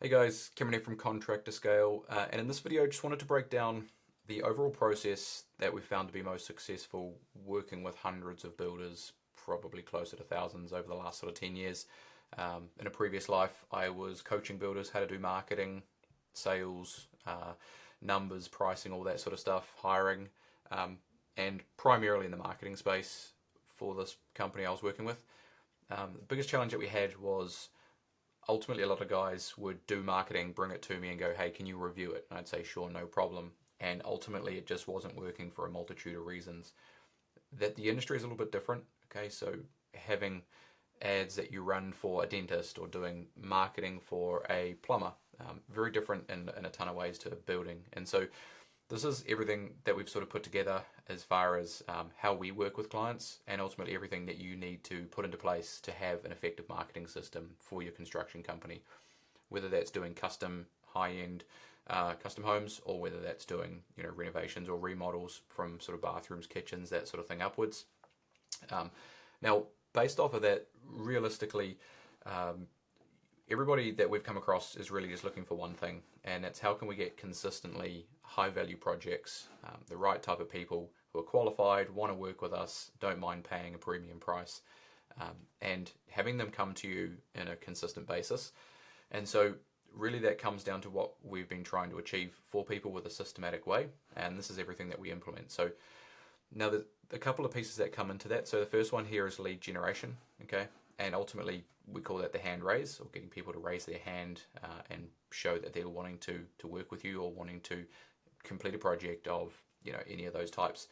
Hey guys, Cameron here from Contractor Scale, and in this video I just wanted to break down the overall process that we found to be most successful working with hundreds of builders, probably closer to thousands over the last sort of 10 years. In a previous life I was coaching builders how to do marketing, sales, numbers, pricing, all that sort of stuff, hiring, and primarily in the marketing space for this company I was working with. The biggest challenge that we had was ultimately a lot of guys would do marketing, bring it to me and go, hey, can you review it? And I'd say, sure, no problem. And ultimately it just wasn't working for a multitude of reasons. That the industry is a little bit different. Okay, so having ads that you run for a dentist or doing marketing for a plumber, very different in a ton of ways to building. And so this is everything that we've sort of put together as far as how we work with clients, and ultimately everything that you need to put into place to have an effective marketing system for your construction company, whether that's doing custom high-end custom homes, or whether that's doing renovations or remodels from sort of bathrooms, kitchens, that sort of thing upwards. Now, based off of that, realistically, everybody that we've come across is really just looking for one thing, and it's how can we get consistently high value projects, the right type of people who are qualified, want to work with us, don't mind paying a premium price, and having them come to you in a consistent basis. And so really that comes down to what we've been trying to achieve for people with a systematic way, and this is everything that we implement. So now there's a couple of pieces that come into that. So the first one here is lead generation, okay? And ultimately we call that the hand raise, or getting people to raise their hand and show that they're wanting to work with you or wanting to complete a project of any of those types.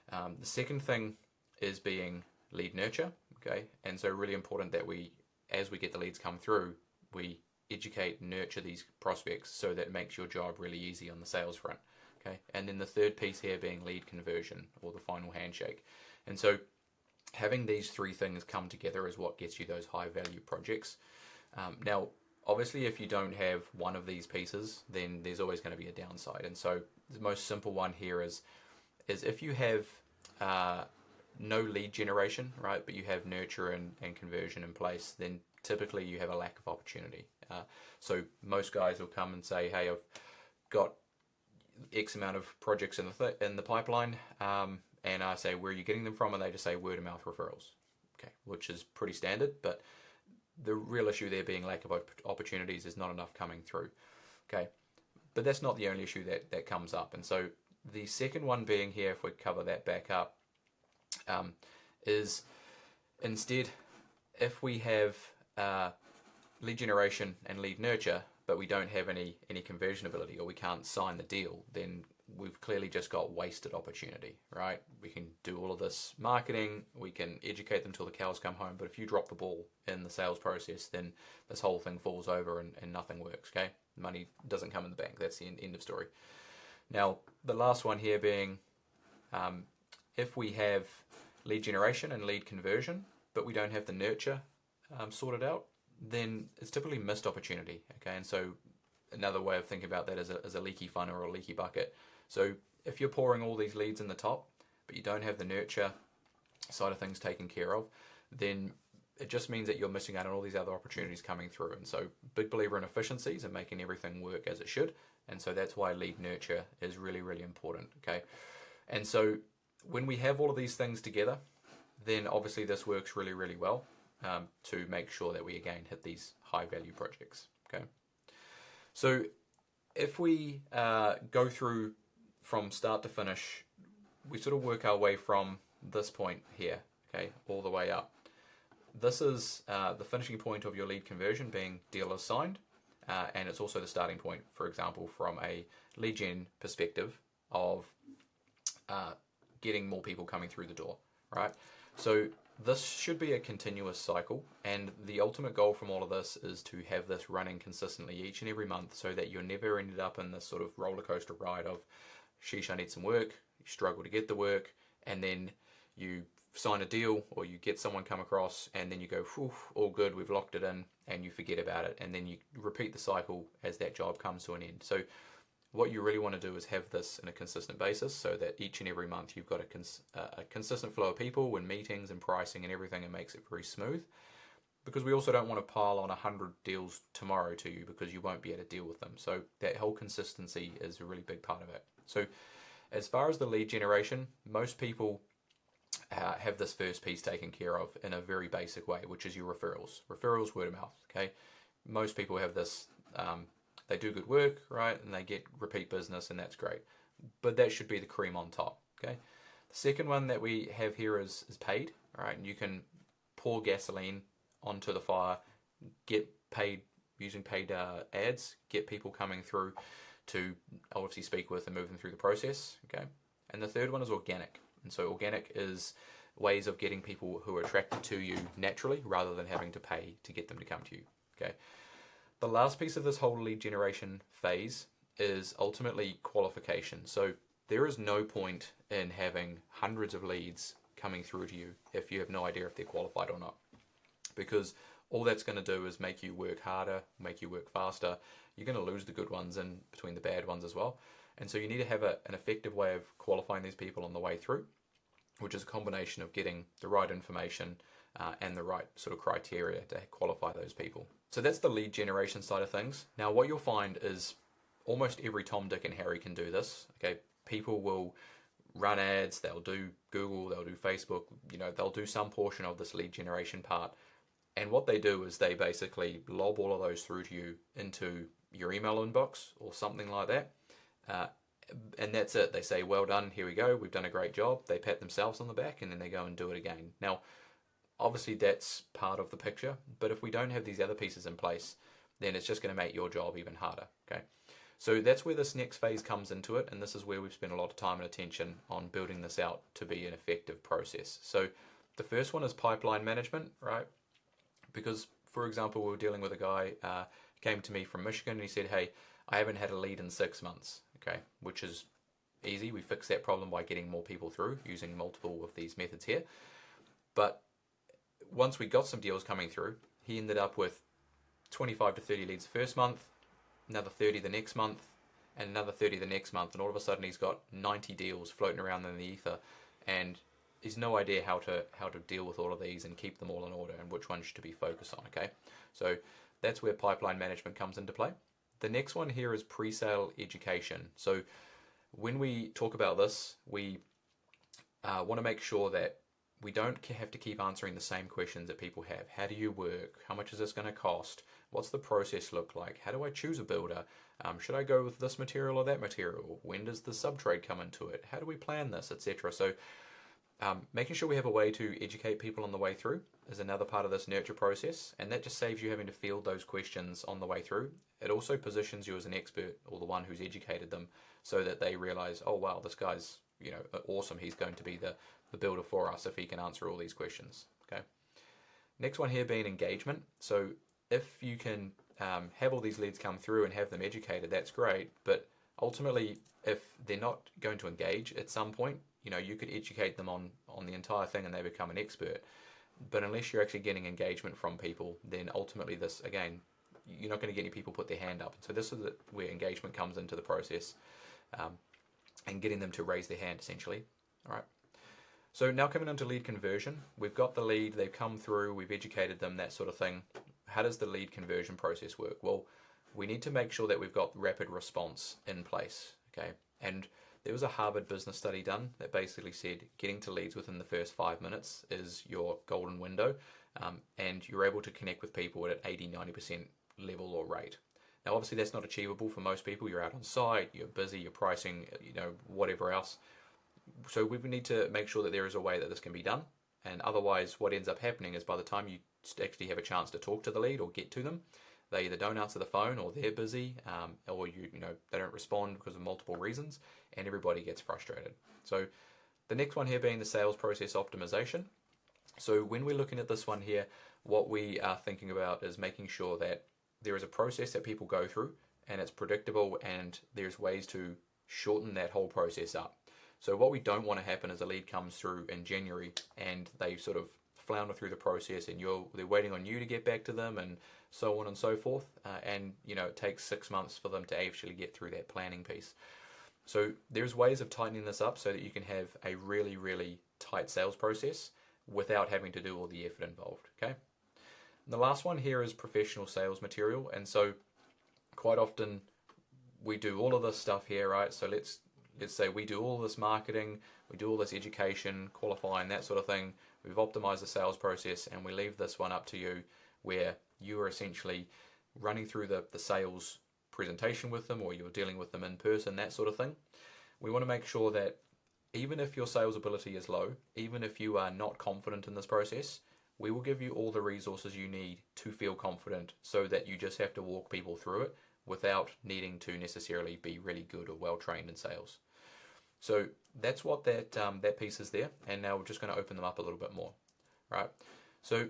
The second thing is being lead nurture, okay? And so really important that we, as we get the leads come through, we educate, nurture these prospects so that it makes your job really easy on the sales front, okay? And then the third piece here being lead conversion, or the final handshake. And so having these three things come together is what gets you those high value projects. Now, obviously, if you don't have one of these pieces, then there's always going to be a downside. And so the most simple one here is if you have no lead generation, right, but you have nurture and conversion in place, then typically you have a lack of opportunity. So most guys will come and say, hey, I've got X amount of projects in the pipeline, and I say, where are you getting them from? And they just say word of mouth referrals, okay, which is pretty standard, but the real issue there being lack of opportunities is not enough coming through, okay? But that's not the only issue that comes up. And so the second one being here, if we cover that back up, is instead, if we have lead generation and lead nurture, but we don't have any conversion ability, or we can't sign the deal, then we've clearly just got wasted opportunity, right? We can do all of this marketing, we can educate them till the cows come home, but if you drop the ball in the sales process, then this whole thing falls over and nothing works, okay? Money doesn't come in the bank. That's the end of story. Now, the last one here being, if we have lead generation and lead conversion, but we don't have the nurture sorted out, then it's typically missed opportunity, okay? And so another way of thinking about that is a leaky funnel or a leaky bucket. So if you're pouring all these leads in the top, but you don't have the nurture side of things taken care of, then it just means that you're missing out on all these other opportunities coming through. And so big believer in efficiencies and making everything work as it should. And so that's why lead nurture is really, really important, okay? And so when we have all of these things together, then obviously this works really, really well to make sure that we again hit these high value projects, okay? So if we go through from start to finish, we sort of work our way from this point here, okay, all the way up. This is the finishing point of your lead conversion being dealers signed, and it's also the starting point, for example, from a lead gen perspective of getting more people coming through the door, right? So this should be a continuous cycle, and the ultimate goal from all of this is to have this running consistently each and every month, so that you're never ended up in this sort of roller coaster ride of, sheesh, I need some work, you struggle to get the work, and then you sign a deal or you get someone come across and then you go, whew, all good, we've locked it in, and you forget about it, and then you repeat the cycle as that job comes to an end. So what you really want to do is have this in a consistent basis, so that each and every month you've got a consistent flow of people and meetings and pricing and everything, and makes it very smooth. because we also don't want to pile on 100 deals tomorrow to you because you won't be able to deal with them. So that whole consistency is a really big part of it. So as far as the lead generation, most people have this first piece taken care of in a very basic way, which is your referrals. Referrals, word of mouth, okay? Most people have this, they do good work, right? And they get repeat business, and that's great. But that should be the cream on top, okay? The second one that we have here is paid, all right? And you can pour gasoline onto the fire, get paid using paid ads, get people coming through to obviously speak with and move them through the process, okay? And the third one is organic. And so organic is ways of getting people who are attracted to you naturally rather than having to pay to get them to come to you, okay? The last piece of this whole lead generation phase is ultimately qualification. So there is no point in having hundreds of leads coming through to you if you have no idea if they're qualified or not. Because all that's going to do is make you work harder, make you work faster. You're going to lose the good ones in between the bad ones as well. And so you need to have an effective way of qualifying these people on the way through, which is a combination of getting the right information and the right sort of criteria to qualify those people. So that's the lead generation side of things. Now what you'll find is almost every Tom, Dick and Harry can do this. Okay, people will run ads, they'll do Google, they'll do Facebook, they'll do some portion of this lead generation part. And what they do is they basically lob all of those through to you into your email inbox or something like that. And that's it. They say, well done, here we go, we've done a great job. They pat themselves on the back and then they go and do it again. Now, obviously that's part of the picture, but if we don't have these other pieces in place, then it's just going to make your job even harder, okay? So that's where this next phase comes into it, and this is where we've spent a lot of time and attention on building this out to be an effective process. So the first one is pipeline management, right? Because, for example, we were dealing with a guy, came to me from Michigan, and he said, hey, I haven't had a lead in 6 months, okay, which is easy. We fix that problem by getting more people through using multiple of these methods here. But once we got some deals coming through, he ended up with 25 to 30 leads the first month, another 30 the next month, and another 30 the next month, and all of a sudden he's got 90 deals floating around in the ether, and he's no idea how to deal with all of these and keep them all in order and which ones to be focused on, okay? So that's where pipeline management comes into play. The next one here is pre-sale education. So when we talk about this, we want to make sure that we don't have to keep answering the same questions that people have. How do you work? How much is this going to cost? What's the process look like? How do I choose a builder? Should I go with this material or that material? When does the subtrade come into it? How do we plan this, etc.? So making sure we have a way to educate people on the way through is another part of this nurture process, and that just saves you having to field those questions on the way through. It also positions you as an expert or the one who's educated them so that they realize, oh wow, this guy's awesome. He's going to be the builder for us if he can answer all these questions. Okay. Next one here being engagement. So if you can have all these leads come through and have them educated, that's great. But ultimately, if they're not going to engage at some point, you could educate them on the entire thing and they become an expert. But unless you're actually getting engagement from people, then ultimately this, again, you're not going to get any people put their hand up. So this is where engagement comes into the process and getting them to raise their hand, essentially. All right. So now coming on to lead conversion, we've got the lead, they've come through, we've educated them, that sort of thing. How does the lead conversion process work? Well, we need to make sure that we've got rapid response in place, okay? And there was a Harvard business study done that basically said getting to leads within the first 5 minutes is your golden window, and you're able to connect with people at an 80-90% level or rate. Now, obviously, that's not achievable for most people. You're out on site, you're busy, you're pricing, whatever else. So we need to make sure that there is a way that this can be done. And otherwise, what ends up happening is by the time you actually have a chance to talk to the lead or get to them, they either don't answer the phone or they're busy, or they don't respond because of multiple reasons, and everybody gets frustrated. So the next one here being the sales process optimization. So when we're looking at this one here, what we are thinking about is making sure that there is a process that people go through and it's predictable, and there's ways to shorten that whole process up. So what we don't want to happen is a lead comes through in January and they sort of flounder through the process and they're waiting on you to get back to them and so on and so forth. And it takes 6 months for them to actually get through that planning piece. So there's ways of tightening this up so that you can have a really, really tight sales process without having to do all the effort involved, okay? The last one here is professional sales material, and so quite often we do all of this stuff here, right? So let's say we do all this marketing, we do all this education, qualifying, that sort of thing. We've optimized the sales process, and we leave this one up to you, where you are essentially running through the sales presentation with them, or you're dealing with them in person, that sort of thing. We want to make sure that even if your sales ability is low, even if you are not confident in this process, we will give you all the resources you need to feel confident, so that you just have to walk people through it without needing to necessarily be really good or well trained in sales. So that's what that piece is there, and now we're just going to open them up a little bit more, right? So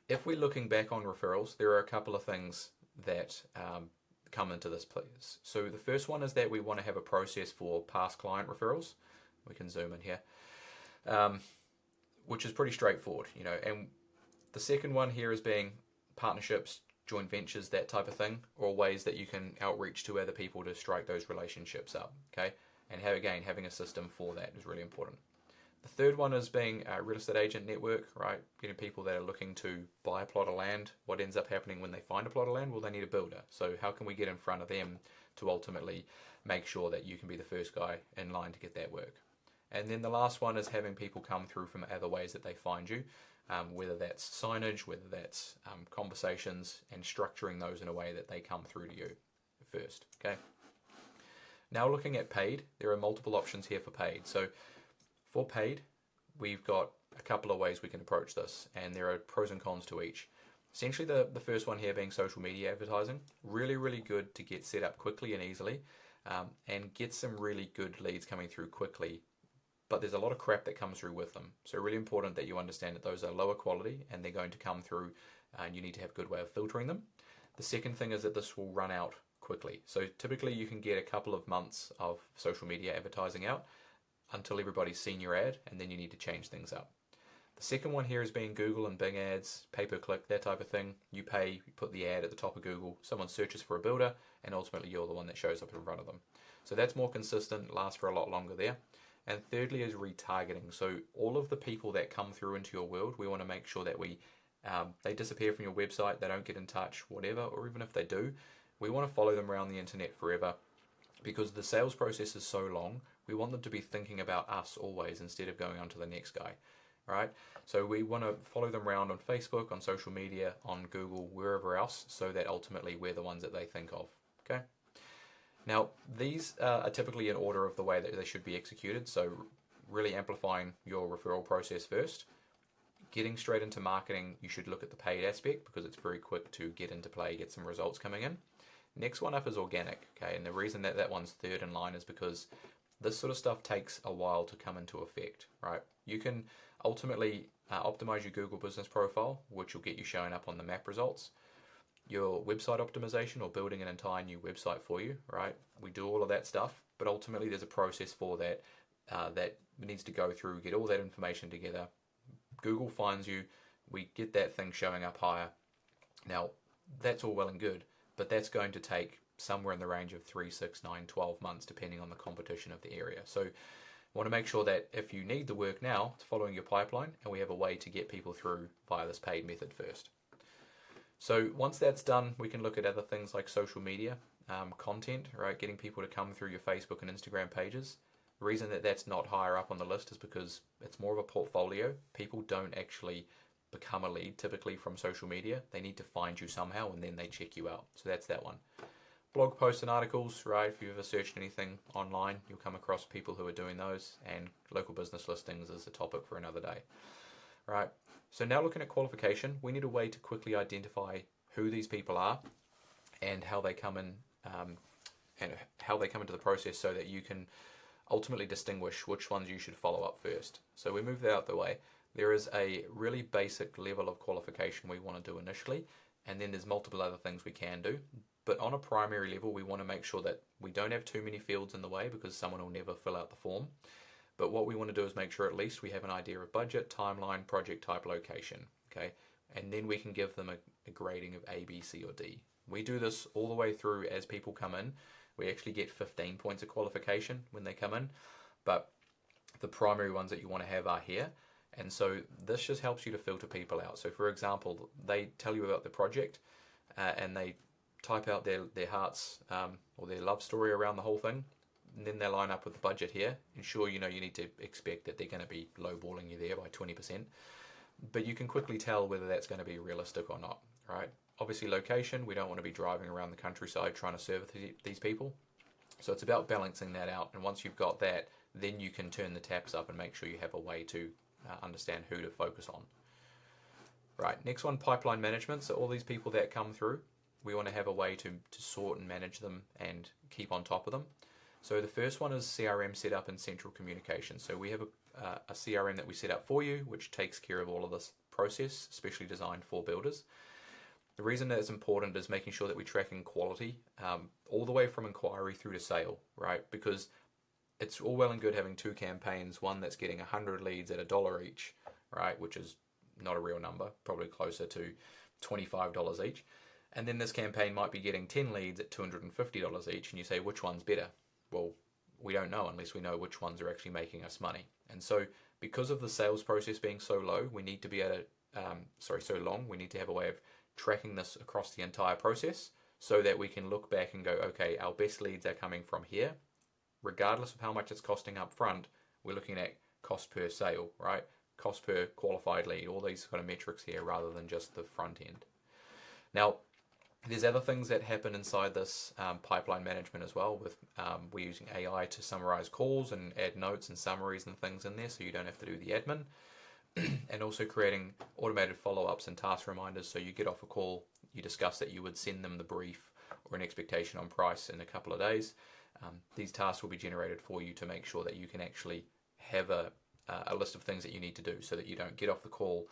if we're looking back on referrals, there are a couple of things that come into this, please. So the first one is that we want to have a process for past client referrals. We can zoom in here, which is pretty straightforward, and the second one here is being partnerships, joint ventures, that type of thing, or ways that you can outreach to other people to strike those relationships up, okay? And having a system for that is really important. The third one is being a real estate agent network, right? Getting people that are looking to buy a plot of land. What ends up happening when they find a plot of land? Well, they need a builder. So how can we get in front of them to ultimately make sure that you can be the first guy in line to get that work? And then the last one is having people come through from other ways that they find you, whether that's signage, whether that's conversations, and structuring those in a way that they come through to you first, okay? Now looking at paid, there are multiple options here for paid. So for paid, we've got a couple of ways we can approach this, and there are pros and cons to each. Essentially, the first one here being social media advertising. Really, really good to get set up quickly and easily, and get some really good leads coming through quickly. But there's a lot of crap that comes through with them. So really important that you understand that those are lower quality, and they're going to come through, and you need to have a good way of filtering them. The second thing is that this will run out quickly. So typically you can get a couple of months of social media advertising out until everybody's seen your ad, and then you need to change things up. The second one here is being Google and Bing ads, pay-per-click, that type of thing. You pay, you put the ad at the top of Google, someone searches for a builder, and ultimately you're the one that shows up in front of them. So that's more consistent, lasts for a lot longer there. And thirdly is retargeting. So all of the people that come through into your world, we want to make sure that they disappear from your website, they don't get in touch, whatever, or even if they do, we want to follow them around the internet forever, because the sales process is so long. We want them to be thinking about us always instead of going on to the next guy, right? So we want to follow them around on Facebook, on social media, on Google, wherever else, so that ultimately we're the ones that they think of, okay? Now, these are typically in order of the way that they should be executed, so really amplifying your referral process first. Getting straight into marketing, you should look at the paid aspect because it's very quick to get into play, get some results coming in. Next one up is organic, okay, and the reason that that one's third in line is because this sort of stuff takes a while to come into effect, right? You can ultimately optimize your Google business profile, which will get you showing up on the map results. Your website optimization, or building an entire new website for you, right? We do all of that stuff, but ultimately there's a process for that that needs to go through, get all that information together. Google finds you, we get that thing showing up higher. Now, that's all well and good, but that's going to take somewhere in the range of 3, 6, 9, 12 months, depending on the competition of the area. So I want to make sure that if you need the work now, it's following your pipeline, and we have a way to get people through via this paid method first. So once that's done, we can look at other things like social media, content, right? Getting people to come through your Facebook and Instagram pages. The reason that that's not higher up on the list is because it's more of a portfolio. People don't actually become a lead typically from social media. They need to find you somehow, and then they check you out. So that's that one. Blog posts and articles, right? If you've ever searched anything online, you'll come across people who are doing those, and local business listings is a topic for another day, right? So now looking at qualification, we need a way to quickly identify who these people are and how they come in, and how they come into the process, so that you can ultimately distinguish which ones you should follow up first. So we move that out the way. There is a really basic level of qualification we want to do initially, and then there's multiple other things we can do. But on a primary level, we want to make sure that we don't have too many fields in the way, because someone will never fill out the form. But what we want to do is make sure at least we have an idea of budget, timeline, project type, location, okay? And then we can give them a grading of A, B, C, or D. We do this all the way through as people come in. We actually get 15 points of qualification when they come in, but the primary ones that you want to have are here. And so this just helps you to filter people out. So for example, they tell you about the project and they type out their hearts or their love story around the whole thing. And then they line up with the budget here. And sure, you need to expect that they're going to be lowballing you there by 20%. But you can quickly tell whether that's going to be realistic or not, right? Obviously location, we don't want to be driving around the countryside trying to serve these people. So it's about balancing that out. And once you've got that, then you can turn the taps up and make sure you have a way to understand who to focus on. Right, next one, pipeline management. So all these people that come through, we want to have a way to sort and manage them and keep on top of them. So the first one is CRM setup and central communication. So we have a CRM that we set up for you, which takes care of all of this process, especially designed for builders. The reason that it's important is making sure that we're tracking quality all the way from inquiry through to sale, right? Because it's all well and good having two campaigns, one that's getting 100 leads at $1 each, right? Which is not a real number, probably closer to $25 each. And then this campaign might be getting 10 leads at $250 each, and you say, which one's better? Well, we don't know unless we know which ones are actually making us money. And so because of the sales process being so low, we need to be able to, so long, we need to have a way of tracking this across the entire process so that we can look back and go, okay, our best leads are coming from here. Regardless of how much it's costing up front, we're looking at cost per sale, right? Cost per qualified lead, all these kind of metrics here rather than just the front end. Now, there's other things that happen inside this pipeline management as well. With we're using AI to summarize calls and add notes and summaries and things in there so you don't have to do the admin. And also creating automated follow-ups and task reminders so you get off a call, you discuss that you would send them the brief or an expectation on price in a couple of days. These tasks will be generated for you to make sure that you can actually have a list of things that you need to do so that you don't get off the call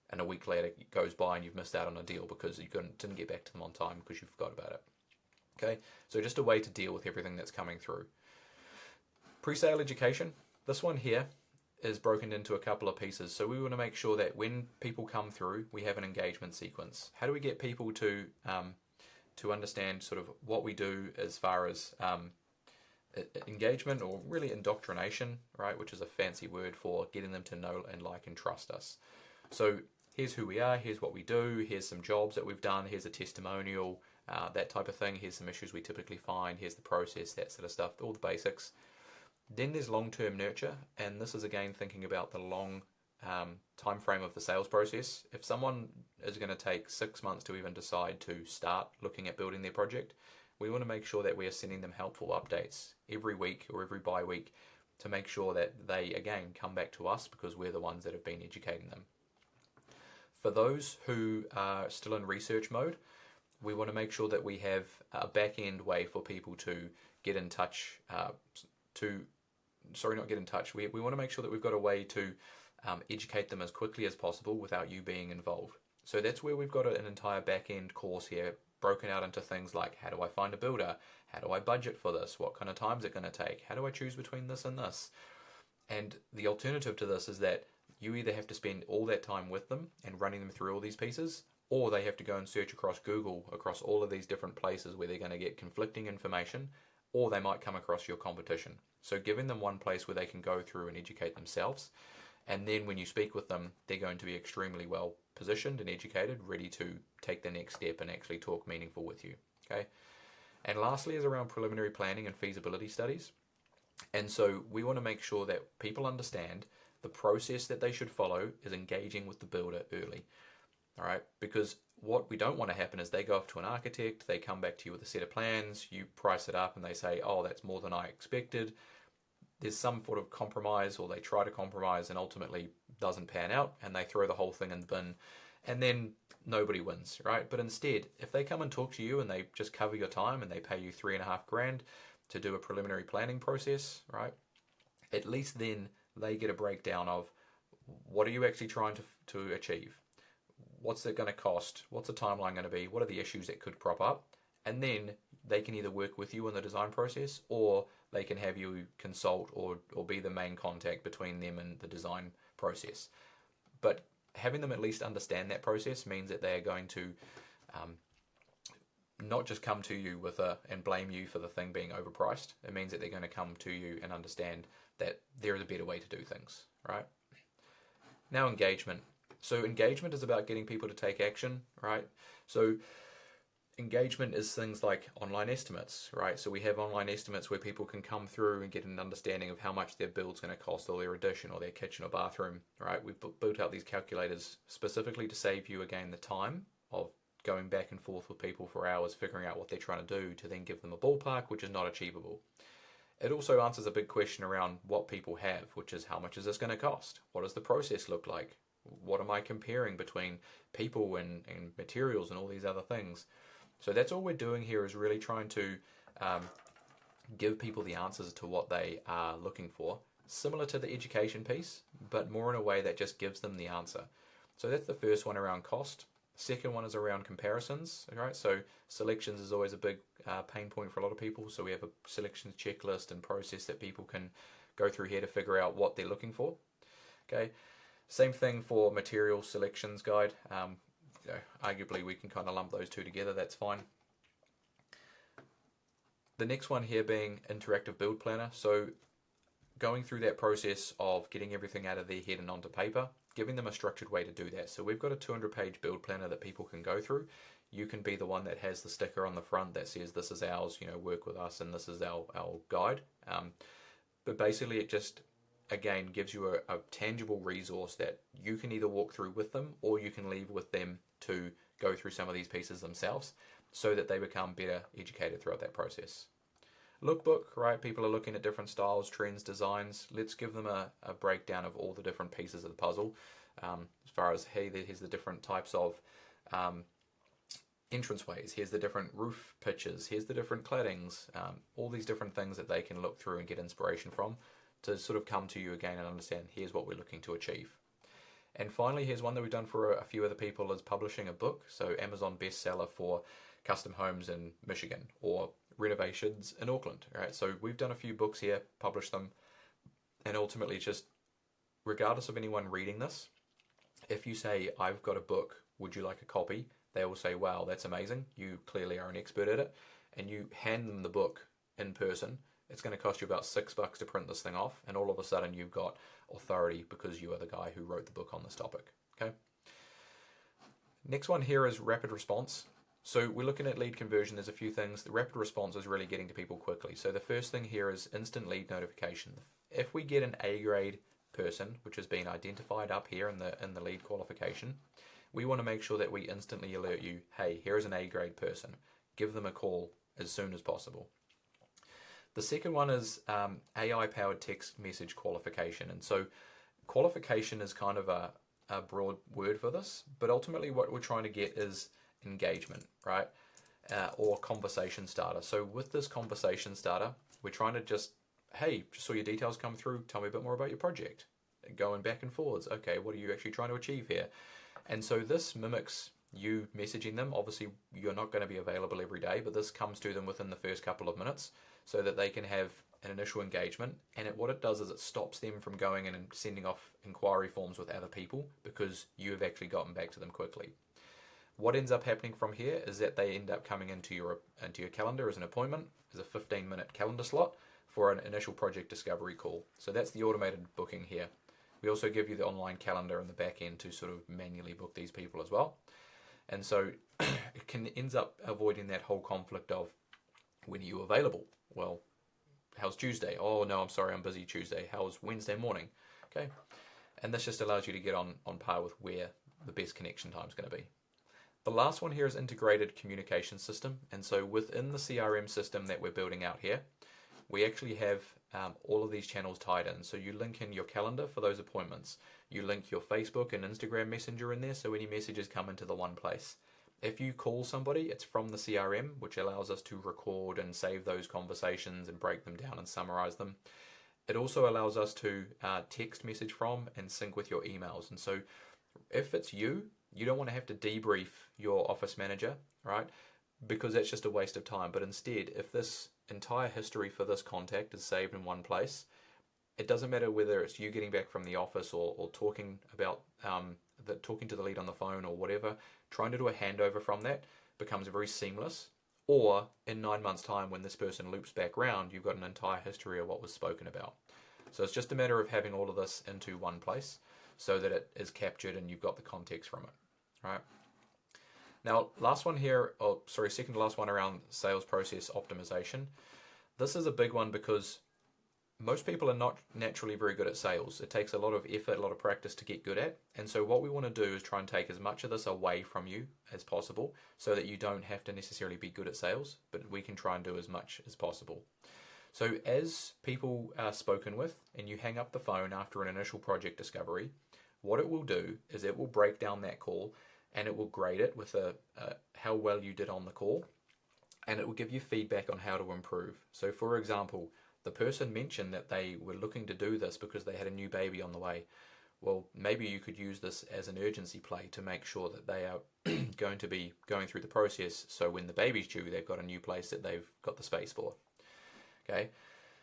and a week later it goes by and you've missed out on a deal because you didn't get back to them on time because you forgot about it. Okay, so just a way to deal with everything that's coming through. Pre-sale education, this one here is broken into a couple of pieces. So we want to make sure that when people come through, we have an engagement sequence. How do we get people to understand sort of what we do as far as engagement, or really indoctrination, right, which is a fancy word for getting them to know and like and trust us. So here's who we are, here's what we do, here's some jobs that we've done, here's a testimonial, that type of thing, here's some issues we typically find, here's the process, that sort of stuff, all the basics. Then there's long-term nurture, and this is again thinking about the long time frame of the sales process. If someone is going to take 6 months to even decide to start looking at building their project, we want to make sure that we are sending them helpful updates every week or every bi-week to make sure that they, again, come back to us because we're the ones that have been educating them. For those who are still in research mode, we want to make sure that we have a back-end way for people to get in touch, we want to make sure that we've got a way to educate them as quickly as possible without you being involved. So that's where we've got an entire back-end course here broken out into things like, how do I find a builder? How do I budget for this? What kind of time is it going to take? How do I choose between this and this? And the alternative to this is that you either have to spend all that time with them and running them through all these pieces, or they have to go and search across Google, across all of these different places where they're going to get conflicting information, or they might come across your competition. So giving them one place where they can go through and educate themselves, and then when you speak with them, they're going to be extremely well positioned and educated, ready to take the next step and actually talk meaningful with you. Okay. And lastly is around preliminary planning and feasibility studies. And so we want to make sure that people understand the process that they should follow is engaging with the builder early. All right. Because what we don't want to happen is they go off to an architect, they come back to you with a set of plans, you price it up and they say, oh, that's more than I expected. There's some sort of compromise, or they try to compromise and ultimately doesn't pan out and they throw the whole thing in the bin and then nobody wins, right? But instead, if they come and talk to you and they just cover your time and they pay you $3,500 to do a preliminary planning process, right? At least then they get a breakdown of what are you actually trying to achieve? What's it going to cost? What's the timeline going to be? What are the issues that could crop up? And then they can either work with you in the design process, or they can have you consult or be the main contact between them and the design process. But having them at least understand that process means that they are going to not just come to you and blame you for the thing being overpriced. It means that they're going to come to you and understand that there is a better way to do things, right? Now engagement. So engagement is about getting people to take action, right? So engagement is things like online estimates, right? So we have online estimates where people can come through and get an understanding of how much their build's going to cost, or their addition, or their kitchen or bathroom, right? We've built out these calculators specifically to save you, again, the time of going back and forth with people for hours figuring out what they're trying to do to then give them a ballpark, which is not achievable. It also answers a big question around what people have, which is how much is this going to cost? What does the process look like? What am I comparing between people and materials and all these other things? So that's all we're doing here, is really trying to give people the answers to what they are looking for, similar to the education piece, but more in a way that just gives them the answer. So that's the first one, around cost. Second one is around comparisons, right? So selections is always a big pain point for a lot of people. So we have a selections checklist and process that people can go through here to figure out what they're looking for. Okay, same thing for material selections guide. Arguably we can kind of lump those two together, that's fine. The next one here being interactive build planner. So going through that process of getting everything out of their head and onto paper, giving them a structured way to do that. So we've got a 200-page build planner that people can go through. You can be the one that has the sticker on the front that says this is ours, work with us, and this is our guide. But basically it just, again, gives you a tangible resource that you can either walk through with them, or you can leave with them to go through some of these pieces themselves, so that they become better educated throughout that process. Lookbook, right? People are looking at different styles, trends, designs. Let's give them a breakdown of all the different pieces of the puzzle, as far as, hey, here's the different types of entranceways, here's the different roof pitches, here's the different claddings, all these different things that they can look through and get inspiration from to sort of come to you again and understand, here's what we're looking to achieve. And finally, here's one that we've done for a few other people, is publishing a book. So Amazon bestseller for custom homes in Michigan, or renovations in Auckland, right? So we've done a few books here, published them, and ultimately just, regardless of anyone reading this, if you say, I've got a book, would you like a copy? They will say, wow, that's amazing. You clearly are an expert at it. And you hand them the book in person. It's going to cost you about $6 to print this thing off. And all of a sudden you've got authority because you are the guy who wrote the book on this topic. Okay. Next one here is rapid response. So we're looking at lead conversion. There's a few things. The rapid response is really getting to people quickly. So the first thing here is instant lead notification. If we get an A grade person, which has been identified up here in the lead qualification, we want to make sure that we instantly alert you, hey, here is an A grade person. Give them a call as soon as possible. The second one is AI powered text message qualification. And so qualification is kind of a broad word for this, but ultimately what we're trying to get is engagement, right? Or conversation starter. So with this conversation starter, we're trying to just, hey, just saw your details come through. Tell me a bit more about your project. Going back and forwards. Okay, what are you actually trying to achieve here? And so this mimics you messaging them. Obviously, you're not going to be available every day, but this comes to them within the first couple of minutes so that they can have an initial engagement. And what it does is it stops them from going in and sending off inquiry forms with other people, because you have actually gotten back to them quickly. What ends up happening from here is that they end up coming into your calendar as an appointment, as a 15-minute calendar slot for an initial project discovery call. So that's the automated booking here. We also give you the online calendar in the back end to sort of manually book these people as well. And so it ends up avoiding that whole conflict of, when are you available? Well, how's Tuesday? Oh no, I'm sorry, I'm busy Tuesday. How's Wednesday morning? Okay. And this just allows you to get on par with where the best connection time is going to be. The last one here is integrated communication system. And so within the CRM system that we're building out here, we actually have all of these channels tied in. So you link in your calendar for those appointments. You link your Facebook and Instagram Messenger in there, so any messages come into the one place. If you call somebody, it's from the CRM, which allows us to record and save those conversations and break them down and summarize them. It also allows us to text message from and sync with your emails. And so if it's you don't want to have to debrief your office manager, right? Because that's just a waste of time. But instead, if this entire history for this contact is saved in one place, it doesn't matter whether it's you getting back from the office or talking about talking to the lead on the phone or whatever, trying to do a handover from that becomes very seamless. Or in 9 months' time, when this person loops back round, you've got an entire history of what was spoken about. So it's just a matter of having all of this into one place. so that it is captured and you've got the context from it, right? Now, last one here, second to last one around sales process optimization. This is a big one because most people are not naturally very good at sales. It takes a lot of effort, a lot of practice to get good at. And so what we want to do is try and take as much of this away from you as possible so that you don't have to necessarily be good at sales, but we can try and do as much as possible. So as people are spoken with and you hang up the phone after an initial project discovery, what it will do is it will break down that call and it will grade it with how well you did on the call, and it will give you feedback on how to improve. So for example, the person mentioned that they were looking to do this because they had a new baby on the way. Well, maybe you could use this as an urgency play to make sure that they are going to be going through the process, so when the baby's due, they've got a new place that they've got the space for. Okay.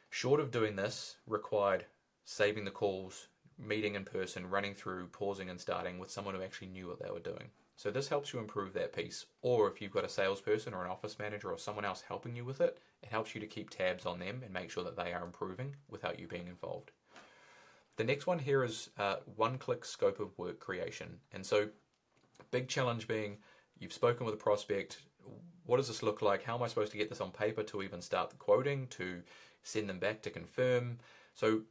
Short of doing this, required saving the calls, meeting in person, running through, pausing and starting with someone who actually knew what they were doing. So this helps you improve that piece. Or if you've got a salesperson or an office manager or someone else helping you with it, it helps you to keep tabs on them and make sure that they are improving without you being involved. The next one here is one-click scope of work creation. And so big challenge being, you've spoken with a prospect, what does this look like? How am I supposed to get this on paper to even start the quoting, to send them back to confirm? So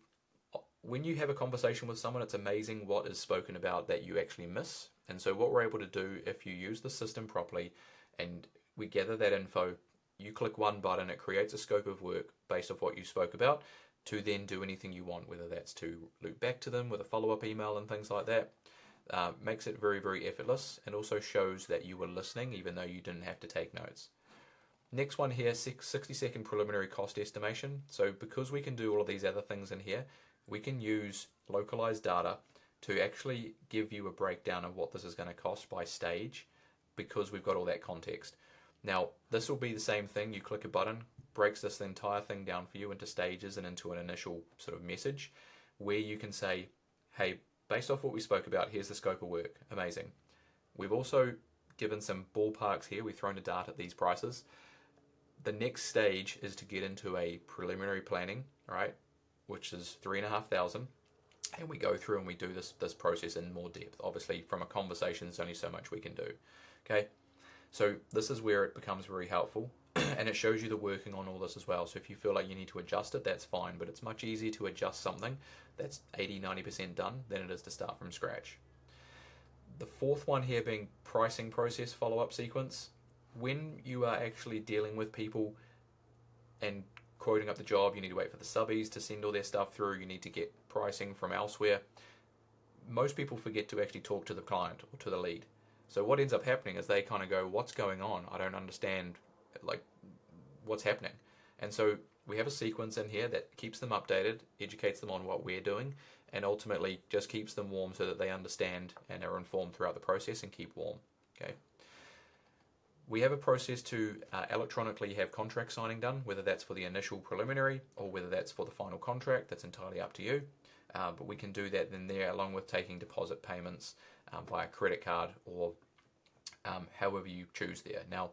when you have a conversation with someone, it's amazing what is spoken about that you actually miss. And so what we're able to do, if you use the system properly and we gather that info, you click one button, it creates a scope of work based off what you spoke about to then do anything you want, whether that's to loop back to them with a follow-up email and things like that. Makes it very, very effortless and also shows that you were listening even though you didn't have to take notes. Next one here, 60-second preliminary cost estimation. So because we can do all of these other things in here, we can use localized data to actually give you a breakdown of what this is going to cost by stage because we've got all that context. Now, this will be the same thing. You click a button, breaks this entire thing down for you into stages and into an initial sort of message where you can say, hey, based off what we spoke about, here's the scope of work. Amazing. We've also given some ballparks here. We've thrown a dart at these prices. The next stage is to get into a preliminary planning, right, which is $3,500. And we go through and we do this process in more depth. Obviously, from a conversation, there's only so much we can do. Okay, so this is where it becomes very helpful, and it shows you the working on all this as well. So if you feel like you need to adjust it, that's fine, but it's much easier to adjust something that's 80-90% done than it is to start from scratch. The fourth one here being pricing process follow-up sequence. When you are actually dealing with people and quoting up the job, you need to wait for the subbies to send all their stuff through, you need to get pricing from elsewhere. Most people forget to actually talk to the client or to the lead. So what ends up happening is they kind of go, what's going on? I don't understand, like, what's happening. And so we have a sequence in here that keeps them updated, educates them on what we're doing, and ultimately just keeps them warm so that they understand and are informed throughout the process and keep warm. Okay. We have a process to electronically have contract signing done, whether that's for the initial preliminary or whether that's for the final contract. That's entirely up to you. But we can do that then there along with taking deposit payments via credit card or however you choose there. Now,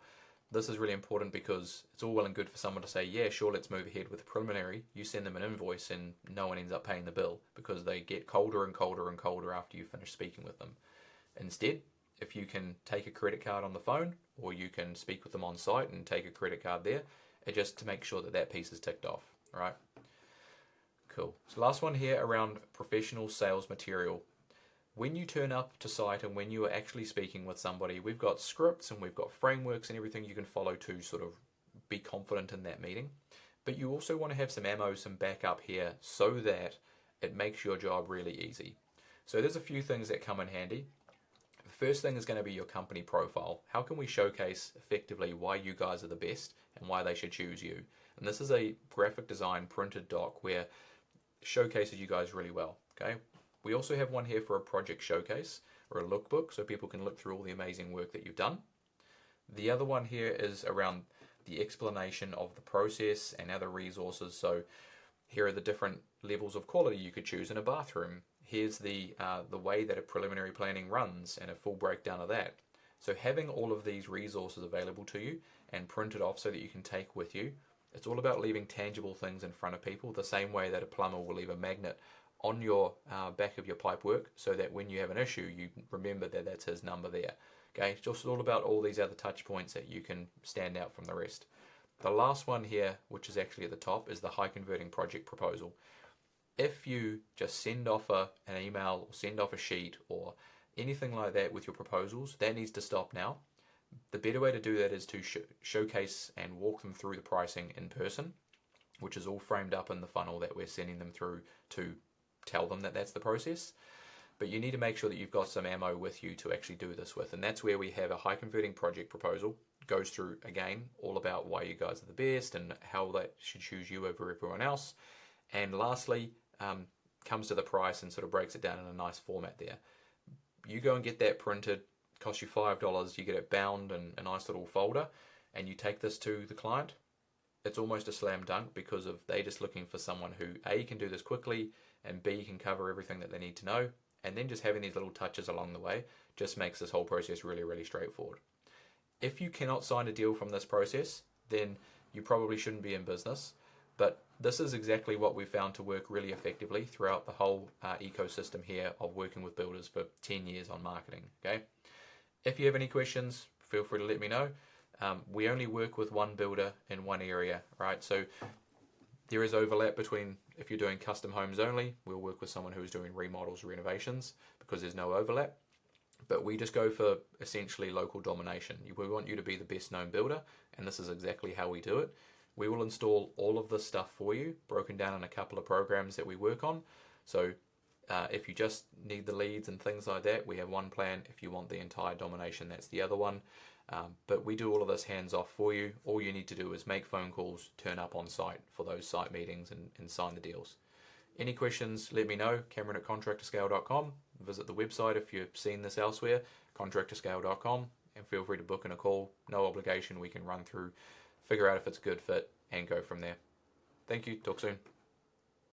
this is really important because it's all well and good for someone to say, yeah, sure, let's move ahead with the preliminary. You send them an invoice and no one ends up paying the bill because they get colder and colder and colder after you finish speaking with them. Instead, if you can take a credit card on the phone or you can speak with them on site and take a credit card there, just to make sure that that piece is ticked off, right? Cool. So last one here around professional sales material. When you turn up to site and when you are actually speaking with somebody, we've got scripts and we've got frameworks and everything you can follow to sort of be confident in that meeting. But you also want to have some ammo, some backup here so that it makes your job really easy. So there's a few things that come in handy. The first thing is going to be your company profile. How can we showcase effectively why you guys are the best and why they should choose you? And this is a graphic design printed doc where it showcases you guys really well. Okay. We also have one here for a project showcase or a lookbook so people can look through all the amazing work that you've done. The other one here is around the explanation of the process and other resources. So here are the different levels of quality you could choose in a bathroom. Here's the way that a preliminary planning runs and a full breakdown of that. So having all of these resources available to you and printed off so that you can take with you, it's all about leaving tangible things in front of people the same way that a plumber will leave a magnet on your back of your pipe work, so that when you have an issue, you remember that that's his number there. Okay, it's just all about all these other touch points that you can stand out from the rest. The last one here, which is actually at the top, is the high converting project proposal. If you just send off an email or send off a sheet or anything like that with your proposals, that needs to stop now. The better way to do that is to showcase and walk them through the pricing in person, which is all framed up in the funnel that we're sending them through to tell them that that's the process. But you need to make sure that you've got some ammo with you to actually do this with, and that's where we have a high converting project proposal. Goes through, again, all about why you guys are the best and how they should choose you over everyone else. And lastly, comes to the price and sort of breaks it down in a nice format there. You go and get that printed, costs you $5, you get it bound in a nice little folder, and you take this to the client. It's almost a slam dunk, because of they just looking for someone who A, can do this quickly, and B, can cover everything that they need to know. And then just having these little touches along the way just makes this whole process really, really straightforward. If you cannot sign a deal from this process, then you probably shouldn't be in business. But this is exactly what we've found to work really effectively throughout the whole ecosystem here of working with builders for 10 years on marketing. Okay. If you have any questions, feel free to let me know. We only work with one builder in one area, right? So there is overlap between, if you're doing custom homes only, we'll work with someone who's doing remodels, renovations, because there's no overlap. But we just go for essentially local domination. We want you to be the best known builder, and this is exactly how we do it. We will install all of this stuff for you, broken down in a couple of programs that we work on. So if you just need the leads and things like that, we have one plan. If you want the entire domination, that's the other one. But we do all of this hands off for you. All you need to do is make phone calls, turn up on site for those site meetings, and sign the deals. Any questions, let me know. Cameron at contractorscale.com. Visit the website if you've seen this elsewhere, contractorscale.com, and feel free to book in a call. No obligation. We can run through, figure out if it's a good fit, and go from there. Thank you. Talk soon.